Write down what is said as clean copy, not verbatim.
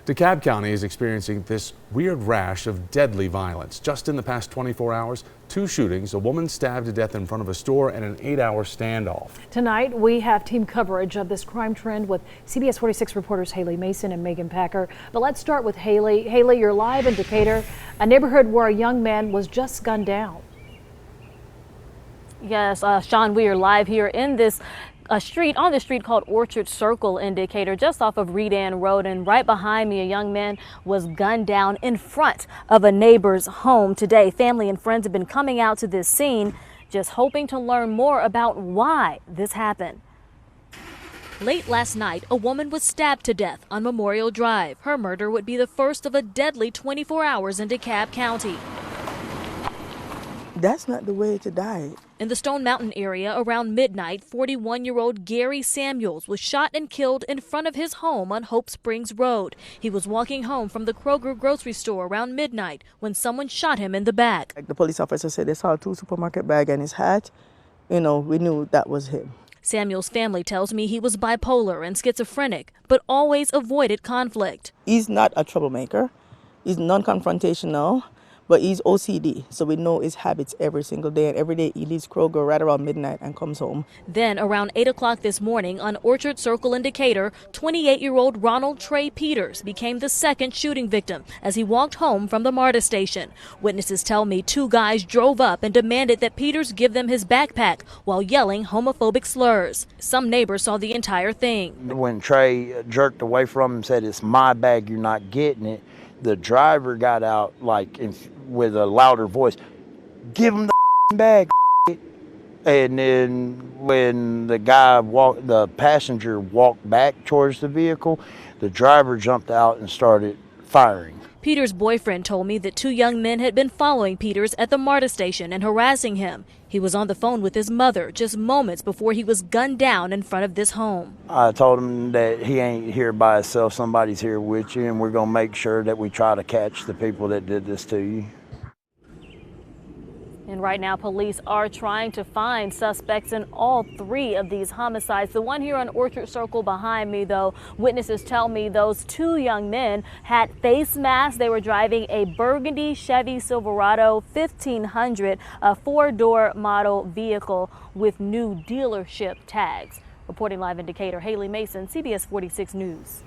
DeKalb County is experiencing this weird rash of deadly violence. Just in the past 24 hours, 2 shootings, a woman stabbed to death in front of a store, and an 8-hour standoff. Tonight, we have team coverage of this crime trend with CBS 46 reporters Haley Mason and Megan Packer. But let's start with Haley. Haley, you're live in Decatur, a neighborhood where a young man was just gunned down. Yes, Sean, we are live here in this on the street called Orchard Circle in Decatur, just off of Reed Ann Road, and right behind me a young man was gunned down in front of a neighbor's home today. Family and friends have been coming out to this scene just hoping to learn more about why this happened. Late last night, a woman was stabbed to death on Memorial Drive. Her murder would be the first of a deadly 24 hours in DeKalb County. That's not the way to die. In the Stone Mountain area around midnight, 41-year-old Gary Samuels was shot and killed in front of his home on Hope Springs Road. He was walking home from the Kroger grocery store around midnight when someone shot him in the back. Like the police officer said, they saw 2 supermarket bags and his hat. You know, we knew that was him. Samuel's family tells me he was bipolar and schizophrenic, but always avoided conflict. He's not a troublemaker. He's non-confrontational. But he's OCD, so we know his habits every single day. And every day he leaves Kroger right around midnight and comes home. Then around 8 o'clock this morning on Orchard Circle in Decatur, 28-year-old Ronald Trey Peters became the second shooting victim as he walked home from the MARTA station. Witnesses tell me 2 guys drove up and demanded that Peters give them his backpack while yelling homophobic slurs. Some neighbors saw the entire thing. When Trey jerked away from him and said, "It's my bag, you're not getting it," the driver got out with a louder voice, "Give him the bag." And then when the passenger walked back towards the vehicle, the driver jumped out and started firing. Peters' boyfriend told me that 2 young men had been following Peters at the MARTA station and harassing him. He was on the phone with his mother just moments before he was gunned down in front of this home. I told him that he ain't here by himself, somebody's here with you, and we're going to make sure that we try to catch the people that did this to you. And right now, police are trying to find suspects in all 3 of these homicides. The one here on Orchard Circle behind me, though, witnesses tell me those 2 young men had face masks. They were driving a burgundy Chevy Silverado 1500, a 4-door model vehicle with new dealership tags. Reporting live in Decatur, Haley Mason, CBS 46 News.